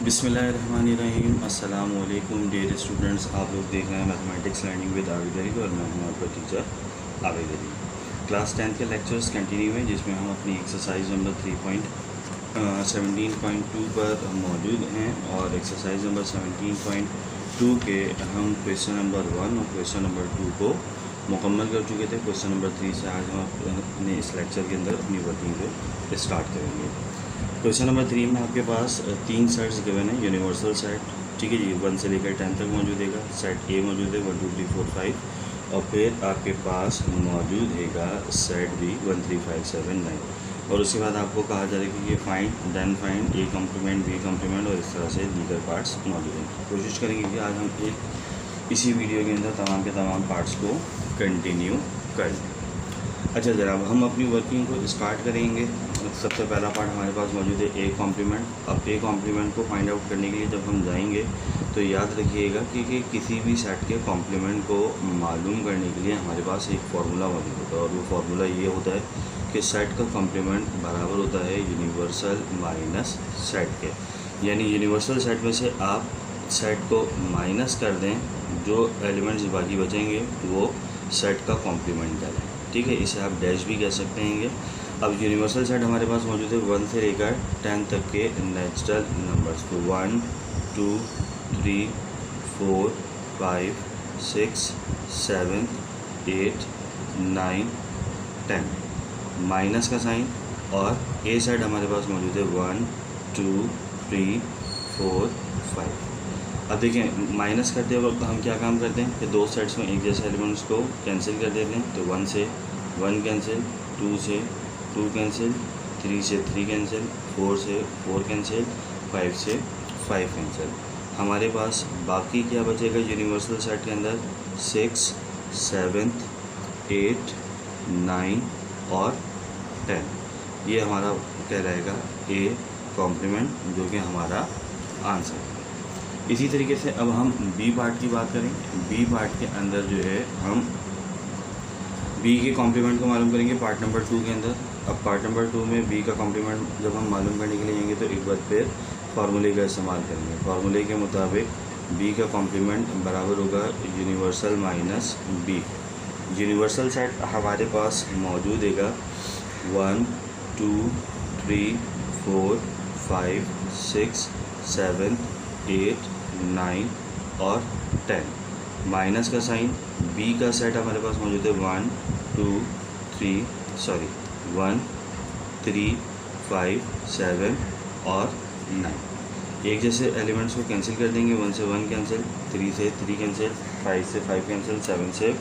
बिस्मिल्लाहिर्रहमानिर्रहीम। अस्सलाम वालेकुम डियर स्टूडेंट्स, आप लोग देख रहे हैं mathematics learning with Abid Ali और मैं हूं आपका टीचर आबिद अली। क्लास 10 के लेक्चर्स कंटिन्यू हैं जिसमें हम अपनी एक्सरसाइज नंबर 3.17.2 पर मौजूद हैं और एक्सरसाइज नंबर 17.2 के हम क्वेश्चन नंबर 1 और क्वेश्चन नंबर 2 को मुकम्मल कर चुके थे। क्वेश्चन नंबर 3 से आज हम अपने इस लेक्चर के अंदर अपनी वर्किंग को स्टार्ट करेंगे। क्वेश्चन नंबर 3 में आपके पास 3 सेट्स गिवन है। यूनिवर्सल सेट, ठीक है जी, 1 से लेकर 10 तक मौजूद है। सेट ए मौजूद है 1 2 3 4 5 और फिर आपके पास मौजूद है सेट बी 1 3 5 7 9 और उसके बाद आपको कहा जा रहा है कि ये find then find A complement B complement और इस तरह से दीगर पार्ट्स मौजूद हैं। कोशिश करेंगे कि आज हम इसी वीडियो के अंदर तमाम के तमाम पार्ट्स को कंटिन्यू करें। अच्छा जनाब, हम अपनी वर्किंग को स्टार्ट करेंगे। सबसे पहला पार्ट हमारे पास मौजूद है ए कॉम्प्लीमेंट। अब ए कॉम्प्लीमेंट को फाइंड आउट करने के लिए जब हम जाएंगे तो याद रखिएगा कि किसी भी सेट के कॉम्प्लीमेंट को मालूम करने के लिए हमारे पास एक फार्मूला मौजूद होता है और वो फार्मूला ये होता है कि सेट का कॉम्प्लीमेंट बराबर होता है यूनिवर्सल माइनस सेट के। यानी यूनिवर्सल सेट में से आप सेट को माइनस कर दें, जो एलिमेंट्स बाकी बचेंगे वो सेट का कॉम्प्लीमेंट करें, ठीक है। इसे आप डैश भी कह सकते हैं। अब यूनिवर्सल सेट हमारे पास मौजूद है 1 से लेकर 10 तक के नेचुरल नंबर्स को 1 2 3 4 5 6 7 8 9 10 माइनस का साइन और ए सेट हमारे पास मौजूद है 1 2 3 4 5। अब देखें, माइनस करते वक्त हम क्या काम करते हैं कि दो सेट्स में एक जैसे एलिमेंट्स को कैंसिल कर देते हैं। तो 1 से 1 कैंसिल, 2 से 2 कैंसिल, 3 से 3 कैंसिल, 4 से 4 कैंसिल, 5 से 5 कैंसिल। हमारे पास बाकी क्या बचेगा यूनिवर्सल सेट के अंदर 6 7 8 9 और 10। ये हमारा क्या रहेगा ए कॉम्प्लीमेंट, जो कि हमारा आंसर है। इसी तरीके से अब हम बी पार्ट की बात करें। बी पार्ट के अंदर जो है हम बी के कॉम्प्लीमेंट को मालूम करेंगे पार्ट नंबर 2 के अंदर। अब पार्ट नंबर 2 में बी का कॉम्प्लीमेंट जब हम मालूम करने के लिए जाएंगे तो एक बार फिर फार्मूले का इस्तेमाल करेंगे। फार्मूले के मुताबिक बी का कॉम्प्लीमेंट बराबर होगा universal minus B. Universal set हमारे पास मौजूद है 1 2 3 4 5 6 7 8 9 और 10 माइनस का साइन। बी का सेट हमारे पास मौजूद है 1 3 5 7 और 9। एक जैसे एलिमेंट्स को कैंसिल कर देंगे। 1 से 1 कैंसिल, 3 से 3 कैंसिल, 5 से 5 कैंसिल, 7 से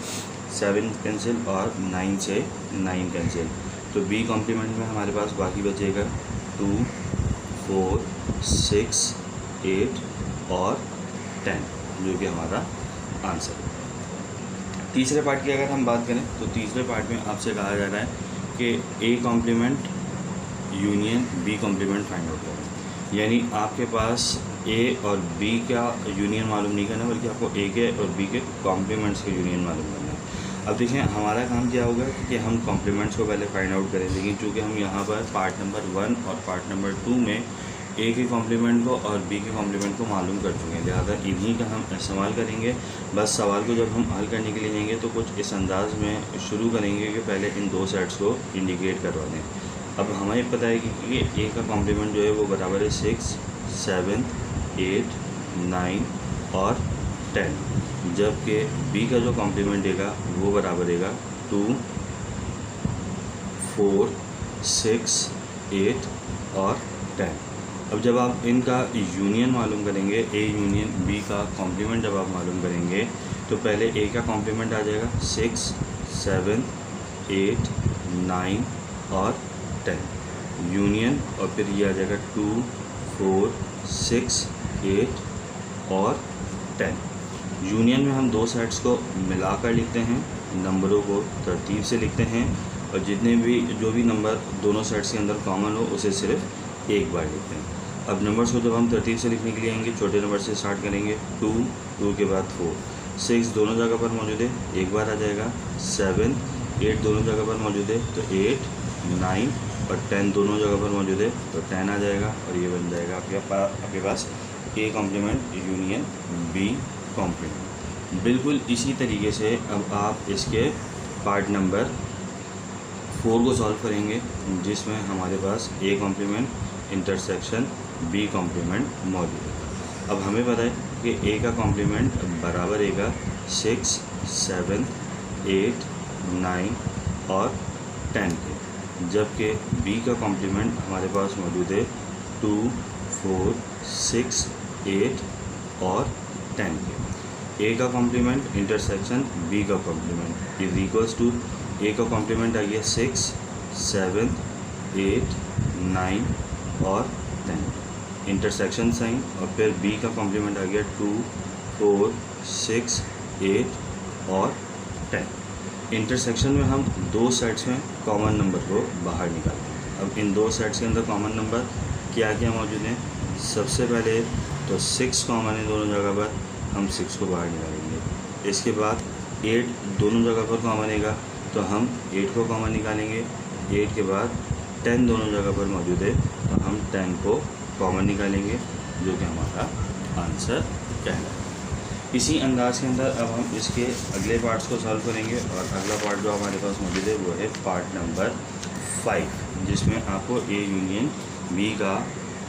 7 कैंसिल और 9 से 9 कैंसिल। तो बी कॉम्प्लीमेंट में हमारे पास बाकी बचेगा 2 4 6 8 और 10, जो कि हमारा आंसर है। तीसरे पार्ट की अगर हम बात करें तो तीसरे पार्ट में आपसे कहा जा रहा है कि A complement union B complement find out करें। यानी आपके पास ए और बी का यूनियन मालूम नहीं करना, बल्कि आपको ए के और बी के कॉम्प्लीमेंट्स के यूनियन मालूम करना है। अब देखिए हमारा काम क्या होगा कि हम कॉम्प्लीमेंट्स को पहले फाइंड आउट करें, लेकिन चूँकि हम यहाँ पर पार्ट नंबर 1 और पार्ट नंबर 2 में ए के कॉम्प्लीमेंट को और बी के कॉम्प्लीमेंट को मालूम कर चुके हैं, लिहाजा इन्हीं का हम इस्तेमाल करेंगे। बस सवाल को जब हम हल करने के लिए जाएंगे तो कुछ इस अंदाज में शुरू करेंगे कि पहले इन दो सेट्स को इंडिकेट करवा दें। अब हमें पता है कि ए का कॉम्प्लीमेंट जो है वो बराबर है 6 7 8 9 और 10, जबकि बी का जो कॉम्प्लीमेंट देगा वो बराबर देगा 2 4 6 8 और 10। अब जब आप इनका यूनियन मालूम करेंगे, ए यूनियन बी का कॉम्प्लीमेंट जब आप मालूम करेंगे तो पहले ए का कॉम्प्लीमेंट आ जाएगा 6 7 8 9 और 10 यूनियन, और फिर ये आ जाएगा 2 4 6 8 और 10। यूनियन में हम दो सेट्स को मिलाकर लिखते हैं, नंबरों को तरतीब से लिखते हैं और जितने भी जो भी नंबर दोनों सेट्स के अंदर कॉमन हो उसे सिर्फ एक बार लिखते हैं। अब नंबर्स को जब हम तरतीब से लिखने के लिए आएंगे, छोटे नंबर से स्टार्ट करेंगे। 2 2 के बाद 4 6 दोनों जगह पर मौजूद है, एक बार आ जाएगा। 7 8 दोनों जगह पर मौजूद है तो 8 9 और 10 दोनों जगह पर मौजूद है तो 10 आ जाएगा और ये बन जाएगा आपके पास A complement union B complement. बिल्कुल इसी तरीके से अब आप इसके पार्ट नंबर 4 को सॉल्व करेंगे, जिसमें हमारे पास A complement intersection B complement मौजूद है। अब हमें पता है कि ए का कॉम्प्लीमेंट बराबर एगा 6, 7, 8, 9 और 10 के, जबकि बी का कॉम्प्लीमेंट हमारे पास मौजूद है 2, 4, 6, 8 और 10 के। ए का कॉम्प्लीमेंट इंटरसेक्शन बी का complement is equals to A का कॉम्प्लीमेंट आ गया 6, 7, 8, 9 और 10 इंटरसेक्शन साइन, और फिर बी का कॉम्प्लीमेंट आ गया 2, 4, 6, 8 और 10। इंटरसेक्शन में हम दो सेट्स में कॉमन नंबर को बाहर निकालते हैं। अब इन दो सेट्स के अंदर कॉमन नंबर क्या क्या मौजूद हैं? सबसे पहले तो 6 कॉमन है दोनों जगह पर, हम 6 को बाहर निकालेंगे। इसके बाद 8 दोनों जगह पर कॉमन है तो हम 8 को कॉमन निकालेंगे। 8 के बाद 10 दोनों जगह पर मौजूद है तो हम 10 को कॉमन निकालेंगे, जो कि हमारा आंसर कहलाएगा। इसी अंदाज के अंदर अब हम इसके अगले पार्ट्स को सॉल्व करेंगे, और अगला पार्ट जो हमारे पास मौजूद है वो है पार्ट नंबर 5, जिसमें आपको ए यूनियन बी का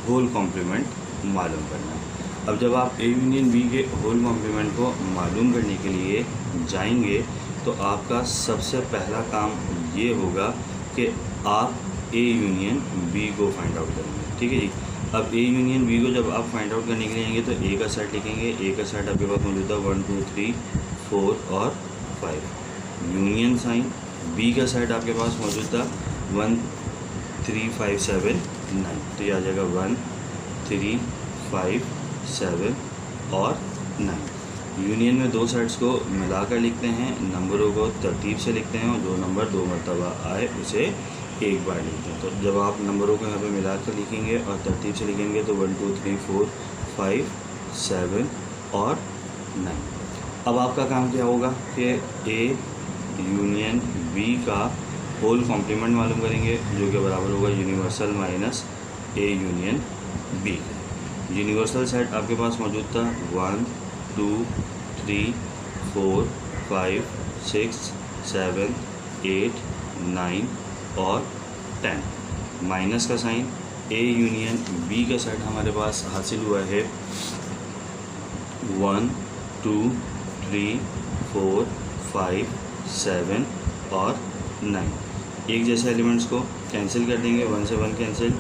होल कॉम्प्लीमेंट मालूम करना है। अब जब आप ए यूनियन बी के होल कॉम्प्लीमेंट को मालूम करने के लिए जाएंगे तो आपका सबसे पहला काम ये होगा कि आप ए यूनियन बी को फाइंड आउट करेंगे। ठीक है जी। अब ए यूनियन बी को जब आप फाइंड आउट करने के लिए आएंगे तो ए का सेट लिखेंगे। ए का सेट आपके पास मौजूद है 1, 2, 3, 4 और 5। यूनियन साइन बी का सेट आपके पास मौजूद था 1, 3, 5, 7, 9, तो ये आ जाएगा 1, 3, 5, 7 और 9। यूनियन में दो सेट्स को मिलाकर लिखते हैं, नंबरों को तरतीब से लिखते हैं, और जो नंबर 2 मरतबा आए उसे एक बार लिखते हैं। तो जब आप नंबरों को यहाँ पे मिलाकर लिखेंगे और तरतीब से लिखेंगे तो 1, 2, 3, 4, 5, 7 और 9। अब आपका काम क्या होगा कि ए यूनियन बी का होल कॉम्प्लीमेंट मालूम करेंगे, जो कि बराबर होगा universal minus A union B. Universal set आपके पास मौजूद था 1, 2, 3, 4, 5, 6, 7, 8, 9 और 10। माइनस का साइन ए यूनियन बी का सेट हमारे पास हासिल हुआ है 1, 2, 3, 4, 5, 7 और 9। एक जैसे एलिमेंट्स को कैंसिल कर देंगे। 1 से 1 कैंसिल,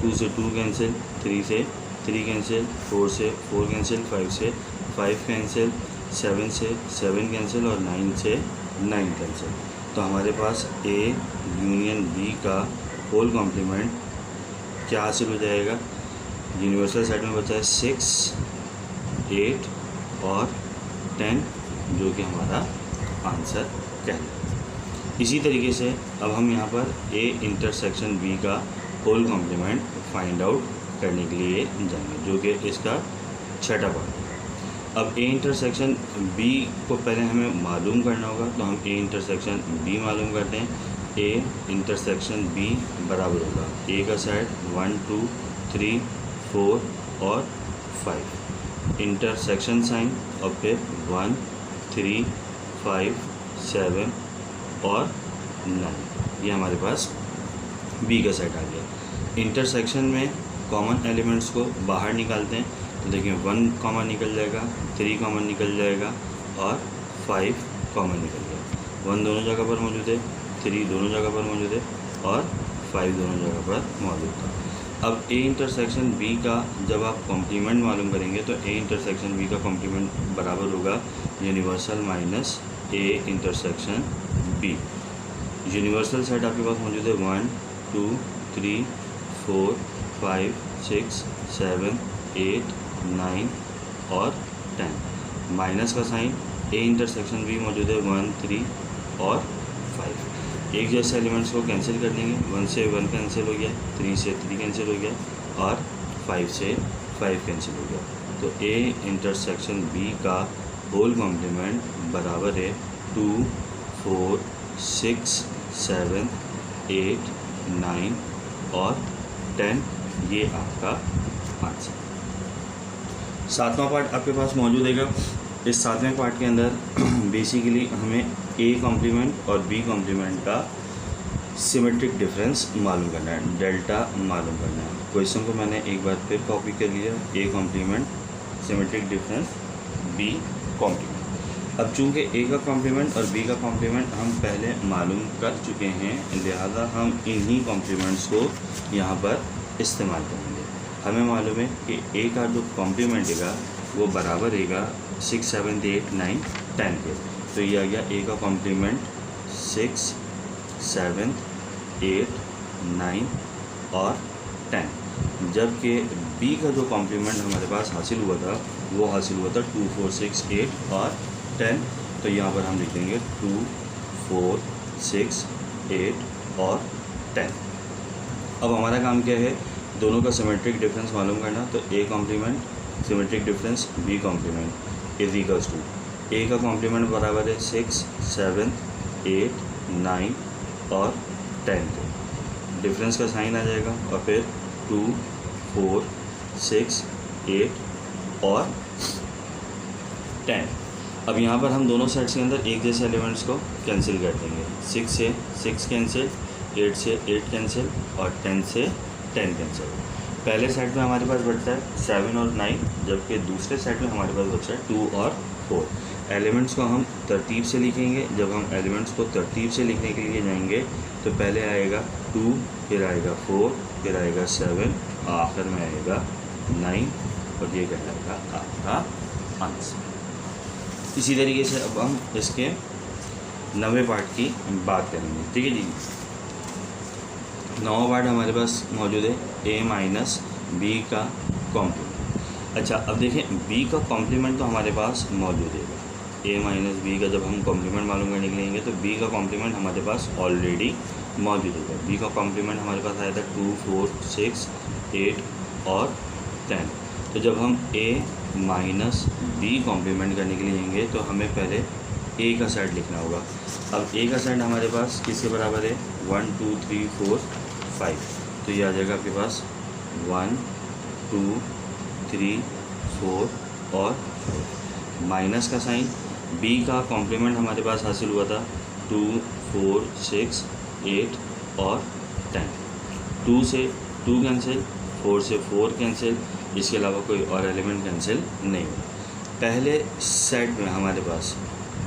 2 से 2 कैंसिल, 3 से 3 कैंसिल, 4 से 4 कैंसिल, 5 से 5 कैंसिल, 7 से 7 कैंसिल और 9 से 9 कैंसिल। तो हमारे पास ए यूनियन बी का होल कॉम्प्लीमेंट क्या हासिल हो जाएगा? यूनिवर्सल सेट में बचा है 6, 8 और 10, जो कि हमारा आंसर कहलाएगा। इसी तरीके से अब हम यहाँ पर ए इंटरसेक्शन बी का होल कॉम्प्लीमेंट फाइंड आउट करने के लिए जाएंगे, जो कि इसका छठा पार्ट है। अब ए इंटरसेक्शन बी को पहले हमें मालूम करना होगा, तो हम ए इंटरसेक्शन बी मालूम करते हैं। ए इंटरसेक्शन बी बराबर होगा ए का सेट 1, 2, 3, 4 और 5, इंटरसेक्शन साइन और फिर 1, 3, 5, 7 और 9। ये हमारे पास बी का सेट आ गया। इंटरसेक्शन में कॉमन एलिमेंट्स को बाहर निकालते हैं, तो देखिए 1 कॉमन निकल जाएगा, 3 कॉमन निकल जाएगा और 5 कॉमन निकल जाएगा। 1 दोनों जगह पर मौजूद है, 3 दोनों जगह पर मौजूद है और 5 दोनों जगह पर मौजूद था। अब ए इंटरसेक्शन बी का जब आप कॉम्प्लीमेंट मालूम करेंगे तो ए इंटरसेक्शन बी का कॉम्प्लीमेंट बराबर होगा universal minus A intersection B. Universal set आपके पास मौजूद है 1, 2, 3, 4, 5, 6, 7, 8, 9 और 10। माइनस का साइन ए इंटरसेक्शन बी मौजूद है 1, 3 और 5। एक जैसे एलिमेंट्स को कैंसिल कर देंगे। 1 से 1 कैंसिल हो गया, 3 से 3 कैंसिल हो गया और 5 से 5 कैंसिल हो गया। तो ए इंटरसेक्शन बी का होल कॉम्प्लीमेंट बराबर है 2, 4, 6, 7, 8, 9 और 10। ये आपका आंसर। सातवां पार्ट आपके पास मौजूद है। इस सातवें पार्ट के अंदर बेसिकली हमें ए कॉम्प्लीमेंट और बी कॉम्प्लीमेंट का सिमेट्रिक डिफरेंस मालूम करना है, डेल्टा मालूम करना है। क्वेश्चन को मैंने एक बार फिर कॉपी कर लिया, A complement, symmetric difference, B complement. अब चूंकि ए का कॉम्प्लीमेंट और बी का कॉम्प्लीमेंट हम पहले मालूम कर चुके हैं, लिहाजा हम इन्हीं कॉम्प्लीमेंट्स को यहाँ पर इस्तेमाल करेंगे। हमें मालूम है कि ए का जो कॉम्प्लीमेंट है वो बराबर रहेगा 6, 7, 8, 9, 10 के। तो ये आ गया ए का कॉम्प्लीमेंट 6, 7, 8, 9 और 10, जबकि बी का जो कॉम्प्लीमेंट हमारे पास हासिल हुआ था वो हासिल हुआ था 2, 4, 6, 8 और 10। तो यहाँ पर हम लिख देंगे 2, 4, 6, 8 और 10। अब हमारा काम क्या है, दोनों का सिमेट्रिक डिफरेंस मालूम करना। तो A complement symmetric difference B complement is equals to, A का कॉम्प्लीमेंट बराबर है 6, 7, 8, 9 और 10 के। डिफरेंस का साइन आ जाएगा और फिर 2, 4, 6, 8 और 10। अब यहाँ पर हम दोनों सेट्स के अंदर एक जैसे एलिमेंट्स को कैंसिल कर देंगे। 6 से 6 कैंसिल, 8 से 8 कैंसिल और 10 से 10 कैंसिल। पहले सेट में हमारे पास बचता है 7 और 9, जबकि दूसरे सेट में हमारे पास बचता है 2 और 4। एलिमेंट्स को हम तरतीब से लिखेंगे। जब हम एलिमेंट्स को तरतीब से लिखने के लिए जाएंगे तो पहले आएगा 2, फिर आएगा 4, फिर आएगा 7, आखिर में आएगा 9 और ये कहलाएगा आपका आंसर। इसी तरीके से अब हम इसके 9वें पार्ट की बात करेंगे। ठीक है जी, 9वां पार्ट हमारे पास मौजूद है ए माइनस बी का कॉम्प्लीमेंट। अच्छा, अब देखें बी का कॉम्प्लीमेंट तो हमारे पास मौजूद है। ए माइनस बी का जब हम कॉम्प्लीमेंट मालूम करने के लिए आएंगे तो बी का कॉम्प्लीमेंट हमारे पास ऑलरेडी मौजूद है। बी का कॉम्प्लीमेंट हमारे पास आया था 2, 4, 6, 8 और 10। तो जब हम ए माइनस बी कॉम्प्लीमेंट करने के लिए आएंगे तो हमें पहले ए का सेट लिखना होगा। अब ए का सेट हमारे पास किसके बराबर है, 1, 2, 3, 4, 5। तो ये आ जाएगा आपके पास 1, 2, 3, 4 और 4। माइनस का साइन, बी का कॉम्प्लीमेंट हमारे पास हासिल हुआ था 2, 4, 6, 8 और 10। 2 से 2 कैंसिल, 4 से 4 कैंसिल, इसके अलावा कोई और एलिमेंट कैंसिल नहीं हुआ। पहले सेट में हमारे पास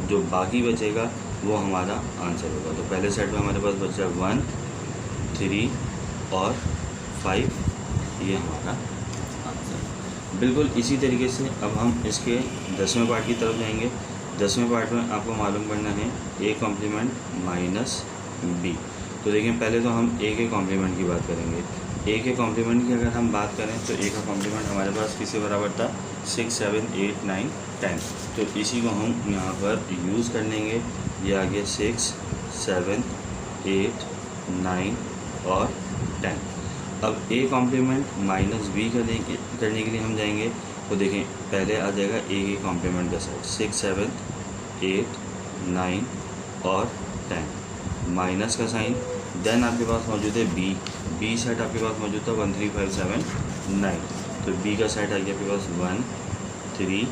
जो बाकी बचेगा वो हमारा आंसर होगा। तो पहले सेट में हमारे पास बचा 1, 3 और 5, ये हमारा आंसर। बिल्कुल इसी तरीके से अब हम इसके 10वें पार्ट की तरफ जाएंगे। 10वें पार्ट में आपको मालूम करना है ए कॉम्प्लीमेंट माइनस बी। तो देखें, पहले तो हम ए के कॉम्प्लीमेंट की बात करेंगे। ए के कॉम्प्लीमेंट की अगर हम बात करें तो ए का कॉम्प्लीमेंट हमारे पास किसके बराबर था, 6, 7, 8, 9, 10। तो इसी को हम यहाँ पर यूज़ कर लेंगे। ये आ गया 6, 7, 8, 9 और 10। अब ए कॉम्प्लीमेंट माइनस बी करने के लिए हम जाएंगे तो देखें, पहले आ जाएगा ए के कॉम्प्लीमेंट का सेट 6, 7, 8, 9 और 10, माइनस का साइन। देन आपके पास मौजूद है बी सेट आपके पास मौजूद था 1, 3, 5, 7, 9। तो बी का सेट आ गया आपके पास 1, 3,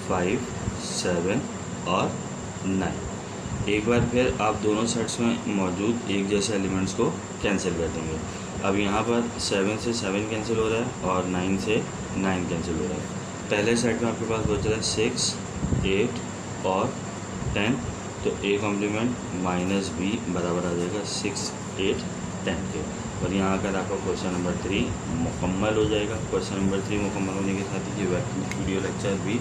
5, 7 और 9। एक बार फिर आप दोनों सेट्स में मौजूद एक जैसे एलिमेंट्स को कैंसिल कर देंगे। अब यहाँ पर 7 से 7 कैंसिल हो रहा है और 9 से 9 कैंसिल हो रहा है। पहले सेट में आपके पास बच रहा है 6, 8 और 10। तो ए कॉम्प्लीमेंट माइनस बी बराबर आ जाएगा 6, 8, 10 के। और यहाँ आकर आपका क्वेश्चन नंबर 3 मुकम्मल हो जाएगा। क्वेश्चन नंबर 3 मुकम्मल होने के साथ ही ये वीडियो लेक्चर भी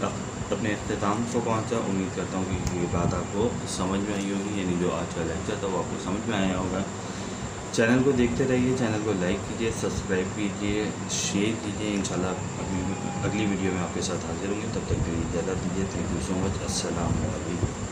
अपने अख्ताम को पहुँचा। उम्मीद करता हूँ कि ये बात आपको समझ में आई होगी, यानी जो आज का लेक्चर था वो आपको समझ में आया होगा। चैनल को देखते रहिए, चैनल को लाइक कीजिए, सब्सक्राइब कीजिए, शेयर कीजिए। इंशाल्लाह अगली वीडियो में आपके साथ हाजिर होंगे। तब तक के लिए इजाज़त दीजिए। Thank you so much. अस्सलाम वालेकुम।